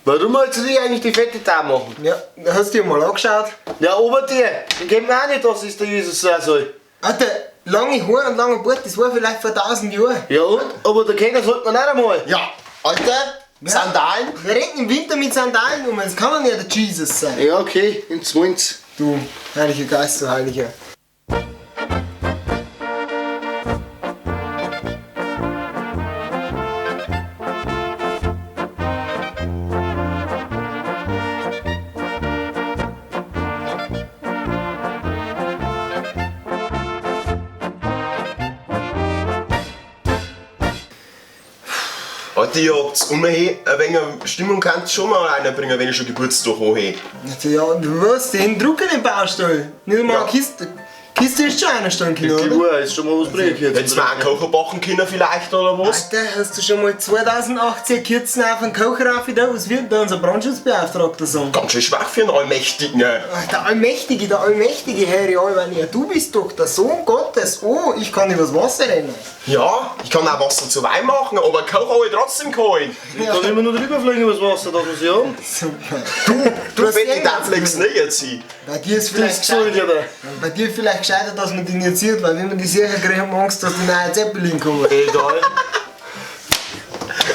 Warum wolltest du eigentlich die fette da machen? Ja, hast du dir mal angeschaut? Ja, aber die geht mir auch nicht, dass es der Jesus sein soll. Alter, lange Haare und langer Bart, das war vielleicht vor 1000 Jahren. Ja und? Aber der Kenner sollte man nicht einmal. Ja, Alter, Sandalen? Wir rennen im Winter mit Sandalen um, das kann doch nicht der Jesus sein. Ja, okay, ins Mund. Du, Heiliger Geist, du Heiliger. Alter, ihr habt's umher, ein wenig Stimmung kannst du schon mal reinbringen, wenn ich schon Geburtstag habe. Ja, du weißt, den Drucker im Baustall. Nicht einmal Ja. eine Kiste ist schon einer stehen können, Die oder? Uhr ist schon mal was bringen. Hättest du mir einen Kocher backen können vielleicht, oder was? Alter, hast du schon mal 2018 Kürzen auf den Kocher auf da? Was wird da unser Brandschutzbeauftragter sagen? Ganz schön schwach für einen Allmächtigen. Ach, der Allmächtige, Herr Jalvania, du bist doch der Sohn Gottes. Oh, ich kann übers Wasser rennen. Ja, ich kann auch Wasser zu Wein machen, aber einen Kocher habe ich trotzdem geholt. Ich kann immer nur drüber fliegen übers Wasser, dass wir sie haben. Super. Du hast willst die irgendwas Netflix gemacht. nicht ziehen. Bei dir ist Das vielleicht ist gesund, gescheiter, oder? bei dir vielleicht gescheiter, dass man die nicht sieht, weil wenn man die sicher kriegt, haben wir Angst, dass die neue Zeppelin kommen. Egal.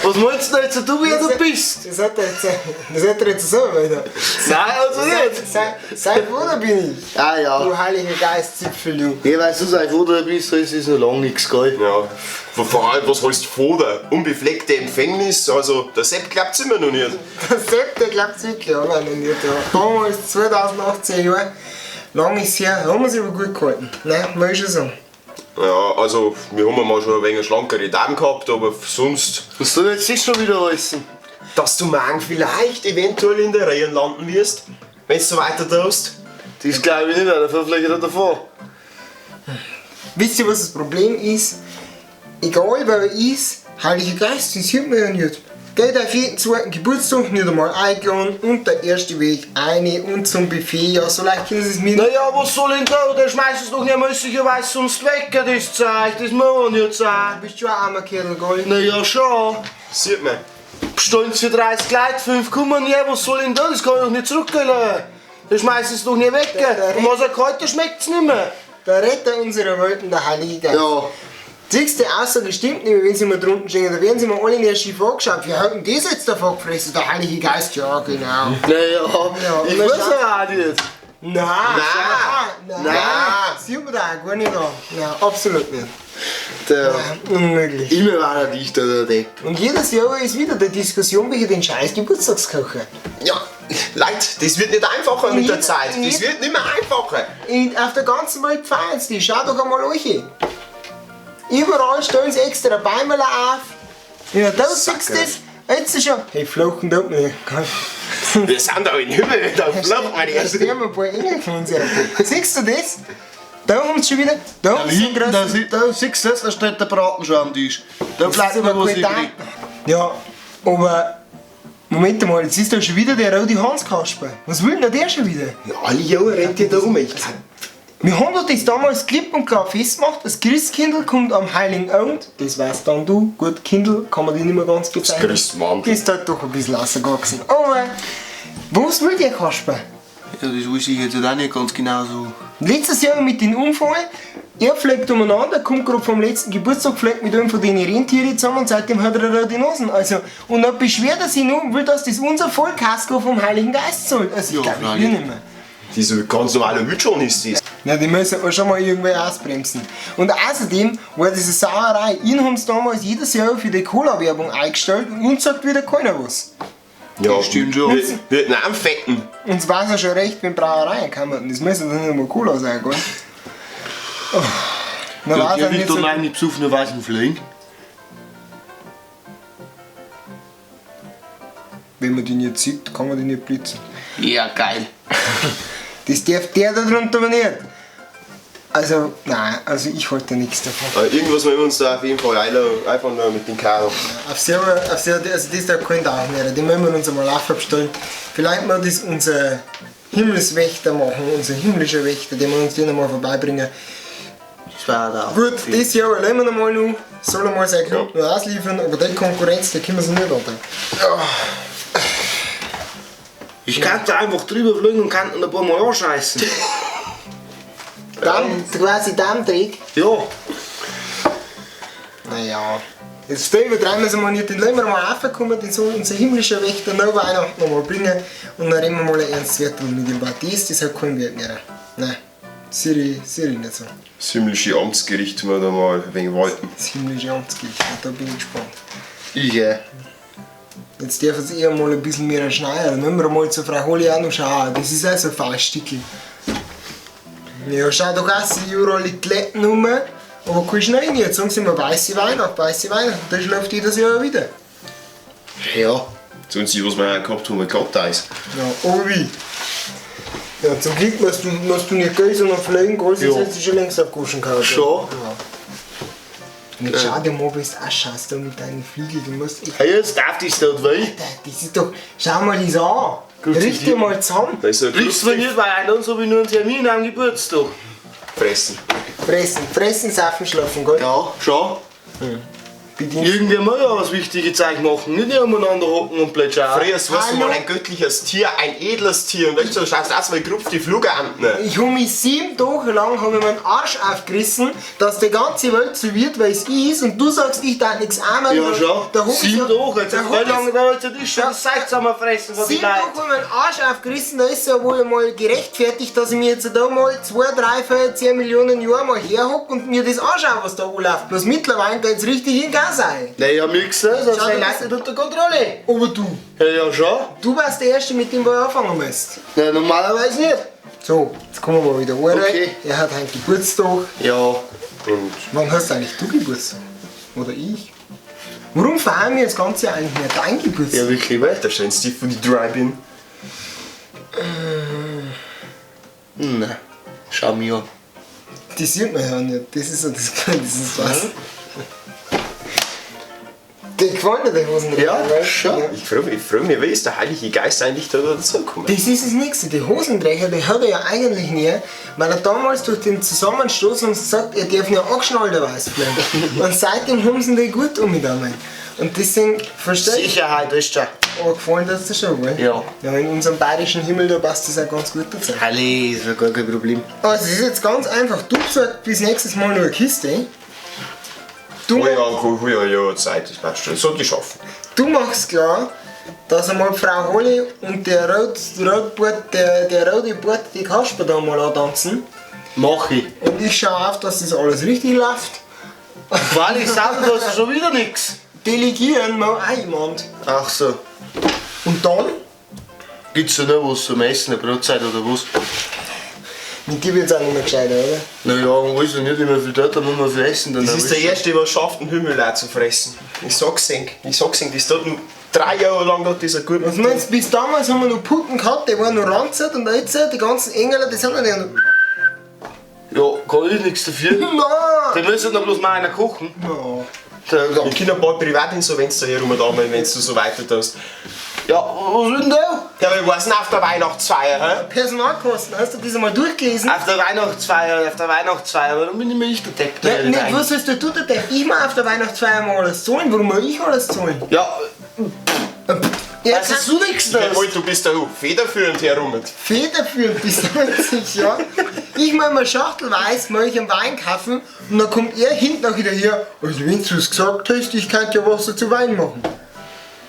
Was meinst du jetzt, du wer du bist? Das hat er jetzt so weiter. Nein, also nicht. Sei Bruder bin ich. Ah ja. Du Heiliger Geist, Zipfel, du. Ja, weißt du, seit wo du bist, ist es noch lange nichts, gell? Ja, vor allem, was heißt Vater? Unbefleckte Empfängnis, also der Sepp glaubt's immer noch nicht. Der Sepp, der glaubt wirklich, aber noch nicht. Ja. Damals, 2018 Jahre, lang ist her, haben wir sie aber gut gehalten. Nein, muss ich schon sagen. Ja, also wir haben mal schon ein wenig schlankere Damen gehabt, aber sonst... Was soll jetzt das schon wieder heißen? Dass du morgen vielleicht eventuell in der Reihe landen wirst, wenn du so weiter tust. Das glaube ich nicht, dafür vielleicht nicht davor. Wisst ihr, was das Problem ist? Egal wer er ist, Heiliger Geist, das sieht man ja nicht. Geht auf jeden zweiten Geburtstag nicht einmal eingeladen und der erste Weg rein und zum Buffet. Ja, so leicht können sie es mir nicht. Naja, was soll denn da? Der schmeißt es doch nicht möglicherweise sonst weg, das Zeug. Das muss man nicht Du sein. bist schon ein armer Kerl, gell? Naja, schon. Sieht man. Bestellt für 30 Leute, 5 kommen nie. Was soll denn da? Das kann ich doch nicht zurückgehen. Der schmeißt es doch nicht weg. Und was er kalt, der schmeckt es nicht mehr. Der Retter unserer Welt und der Heilige Geist. Ja. Siehst du, die Aussage stimmt nicht, wenn sie mal drunten stehen, da werden sie mal alle in der schief angeschaut. Wie hat denn das jetzt davon gefressen? Der Heilige Geist, ja genau. Naja, Ja, ich und dann weiß schaut- ja auch nicht. Nein. Sieht man da auch gar nicht an. Nein, absolut nicht. Der Unmöglich. immer war der Dichter, der Depp. Und jedes Jahr ist wieder die Diskussion wegen den scheiß Geburtstagskocher. Ja, Leute, das wird nicht einfacher mit der Ja, Zeit. Das ja. wird nicht mehr einfacher. Auf der ganzen Welt feiern sie die. Schau doch einmal euch. Überall stellen sie extra Bäume auf. Ja, da siehst du das. Jetzt schon. Hey, Flochen tut mir. Wir sind da in den Himmel, da flacht man Da erst. sterben ein paar Engel von uns. Siehst du das? Da haben sie schon wieder. Da haben sie einen Da, großen. da siehst du jetzt, da steht der Braten schon am Tisch. Da Das bleibt ist mir aber was kein übrig. Tag. Ja, aber. Moment mal, jetzt ist da schon wieder der rote Hanskasper. Was will denn der schon wieder? Ja, alle Jahre rennt ihr da rum, echt. Wir haben doch das damals klipp und klar festgemacht, das Christkindl kommt am Heiligen Abend, das weißt dann du, gut, Kindl kann man die nicht mehr ganz bezeichnen. Christmandl. Ist halt doch ein bisschen rausgewachsen. Aber, was will der Kasper? Ja, das weiß ich jetzt auch nicht ganz genau so. Letztes Jahr mit dem Unfall, er fliegt umeinander, kommt gerade vom letzten Geburtstag, fliegt mit einem von den Rentieren zusammen und seitdem hat er eine rote Nasen. Also, und dann beschwert er sich noch, will, dass das unser Vollkasko vom Heiligen Geist soll. Also, ich Ja, glaube, ich freilich. will nicht mehr. Diese ganz normale Wildschon ist das. Ja, die müssen wir schon mal irgendwie ausbremsen. Und außerdem war diese Sauerei, ihn haben sie damals jedes Jahr für die Cola-Werbung eingestellt und uns sagt wieder keiner was. Ja, stimmt schon. Wird nicht am Fetten. Uns weiß ja schon recht, wenn Brauereien kommen. Das müssen dann nicht mal Cola sein, gell? Oh. Dann weiß Ja, er der will nicht doch so, nein nicht besoffener Weißen fliegen. wenn man die nicht sieht, kann man die nicht blitzen. Ja, geil. Das darf der da drunter aber nicht. Also, nein, also ich halte nichts davon. Irgendwas müssen wir uns da auf jeden Fall einfach nur mit den Karren. Auf selber, also das da kann auch nicht. Den müssen wir uns einmal aufstellen. Vielleicht mal das unser Himmelswächter machen, unser himmlischer Wächter, den wir uns den einmal vorbeibringen. Das war da. Gut, das Jahr erleben wir mal noch, soll er mal sein Club noch ausliefern, aber die Konkurrenz, die können wir sich nicht an. Ich kann da einfach drüber fliegen und kann ein paar Mal anscheißen. Quasi Dammdreck. Ja. Naja. Jetzt übertreiben wir es mal nicht, den lassen wir mal raufkommen, den soll unser himmlischer Wächter nach Weihnachten noch mal bringen und dann reden wir mal ein ernstes Wert mit dem Baptist, das hat keinen Wert mehr. Nein, sehe ich nicht so. Das himmlische Amtsgericht wir da mal ein wenig walten. Das himmlische Amtsgericht, da bin ich gespannt. Ja. Jetzt dürfen sie eher mal ein bisschen mehr schneiden, dann müssen wir mal zur Frau Holly auch noch schauen, das ist auch so ein Fauststückchen. Ja, schau doch auch, sie überall die Kletten rum. Aber kein Schnee nicht. Jetzt sagen sie immer weiße Weihnacht, da schläft jedes Jahr wieder. Ja. Sonst die, was wir auch gehabt haben, glatt Eis. Ja, aber wie? Ja, zum Glück musst du nicht gehen, sondern fliegen, Gold, Ja. sonst hättest du schon längst abgewaschen gehabt. Schon. Ja. Und jetzt schau dir mal, wie du ausschaust da mit deinen Flügeln. Du musst echt, Hey, jetzt darf ich dort weh. das ist doch, schau mal das an. Gut, Richte die- mal zusammen. Da ist so ein Kriegst du nicht Weihnachten, so wie nur einen Termin am Geburtstag. fressen. Fressen, saufen, schlafen, gell? Ja, schon. Bedient. Irgendwie mal ja was wichtiges Zeug machen, nicht nebeneinander hocken und blöd schauen. Früher warst du Hallo? mal ein göttliches Tier, ein edles Tier und weißt du, schaust aus wie gerupfte Fluganten. Ich habe mich 7 Tage lang hab ich meinen Arsch aufgerissen, dass die ganze Welt so wird, wie es ist, und du sagst, ich darf nichts einmal. Ja, schon. Da hab ich 7 so- Tage, jetzt da wie hab lange ich- dauert es nicht schon das Zeug zusammenfressen von den 7 Tage Leuten? habe ich meinen Arsch aufgerissen, da ist ja wohl mal gerechtfertigt, dass ich mir jetzt da mal 2, 3, 4, 10 Millionen Jahre mal herhocke und mir das anschaue, was da anläuft. Bloß mittlerweile geht es richtig in Gas ein. Nein, ja, mir gesehen, das Schau, sind das- Leute nicht unter Kontrolle. Aber du, Ja, schon. du warst der Erste, mit dem du anfangen musst. Ja, normalerweise nicht. So, jetzt kommen wir mal wieder rein. Okay. Er hat heute Geburtstag. Ja. Und Wann hast eigentlich du Geburtstag? Oder ich? Warum feiern wir das Ganze eigentlich nicht dein Geburtstag? Ja, wirklich, weil. da stehen die von die Drive-In. Nein. Schau mir an. Das sieht man ja nicht. Das ist so das was. Die gefallen dir die Hosen Ja, schon. Ich frage mich, wie ist der Heilige Geist eigentlich da dazugekommen? Das ist das Nächste. Die Hosenträger, die hat er ja eigentlich nie, weil er damals durch den Zusammenstoß uns gesagt, er darf nur angeschnallterweise fliegen. Und seitdem haben sie die gut umgegangen. Und deswegen, verstehe ich, Sicherheit, weißt du. aber gefallen das dir schon, gell? Ja. Ja, in unserem bayerischen Himmel, da passt das auch ganz gut dazu. Halle, ist ja gar kein Problem. Also, es ist jetzt ganz einfach. Du besorgst bis nächstes Mal noch eine Kiste. Du, Ja, Zeit, das passt schon. Das sollte ich schaffen. du machst klar, dass einmal Frau Holly und der rote Bart, die Kasper da mal antanzen. Mach ich. Und ich schaue auf, dass das alles richtig läuft. Weil ich sage, du hast schon wieder nichts. Delegieren wir auch jemand. Ach so. Und dann, Gibt's ja noch was zum Essen, eine Brotzeit oder was? mit dir wird es auch nicht mehr gescheiter, oder? Naja, man weiß ja nicht immer viel dort, dann muss man viel essen. Dann Das ist der Erste, der schafft, den Himmel auch zu fressen. Ich sag's Ihnen, das tut nur 3 Jahre lang dort dieser gute. Was meinst du, bis damals haben wir noch Putten gehabt, die waren noch ranzig und jetzt die ganzen Engel, die sind noch nicht. Ja, kann ich nichts dafür. Nein! Dann müssen noch bloß mal einer kochen. Ja. Der, Ich kann ein paar Privatinsolvenz da hier rum da, wenn du so weiter tust. ja, was will denn der? Ja, aber was denn auf der Weihnachtsfeier, hä? Personalkosten, hast du das einmal durchgelesen? Auf der Weihnachtsfeier, aber dann bin ich mir nicht der Depp. Ja, nicht, was hast du da gedacht? Ich muss auf der Weihnachtsfeier mal alles zahlen. Warum muss ich alles zahlen? Ja, Ja, weißt du nichts das? Jawohl, du bist da federführend herum. federführend bis 90, ja. Ich muss mal schachtelweise mal ich einen Wein kaufen und dann kommt er hinten auch wieder her. Also wenn du es gesagt hast, ich kann ja Wasser zu Wein machen.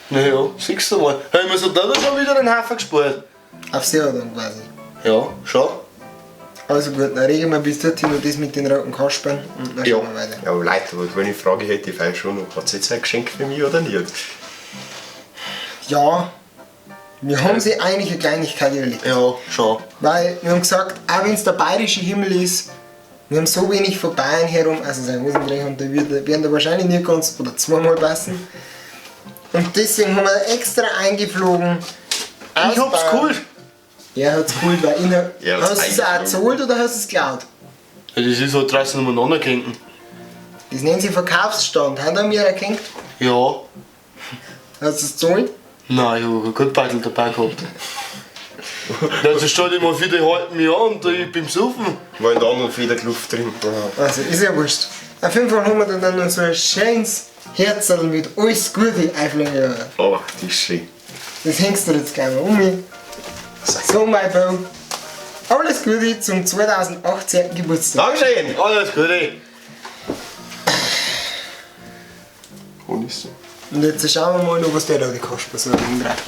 Naja, siehst du mal. Haben wir so da schon wieder den Hafer gespart? Auf Seher dann quasi. Ja, schon. Also gut, dann regeln wir bis dorthin noch das mit den roten Kaspern und dann Ja, schauen wir weiter. ja, Leute, aber wenn ich Frage hätte, ich weiß schon noch, hat es jetzt ein Geschenk für mich oder nicht? Ja, wir haben sie eigentlich eine Kleinigkeit überlegt. Ja, schon. Weil wir haben gesagt, auch wenn es der bayerische Himmel ist, wir haben so wenig von Bayern herum, also sein Hosenträger, und da werden da wahrscheinlich nicht ganz oder zweimal passen. Und deswegen haben wir extra eingeflogen. Ich hab's geholt. Er hat's geholt, weil ihn Er hat's hast du es auch eingeflogen. gezahlt oder hast du es geklaut? Ja, das ist halt draußen umeinander gehängt. Das nennt sich Verkaufsstand. Hat er mir erkannt? Ja. Hast du es gezahlt? Nein, ich hab keinen Gutbeutel dabei gehabt. Also steht immer für die halten mich an und ich bin besoffen. War in der anderen Federkluft drin. Also, ist ja wurscht. Auf jeden Fall haben wir dann noch so ein schönes Herzl mit alles Gute einfliegen. Oh, das ist schön. Das hängst du jetzt gleich mal um. So, mein Bro. Alles Gute zum 2018. Geburtstag. Dankeschön! Alles Gute. Und ist so. Und jetzt schauen wir mal noch, was der da die Kasper so rumtreibt.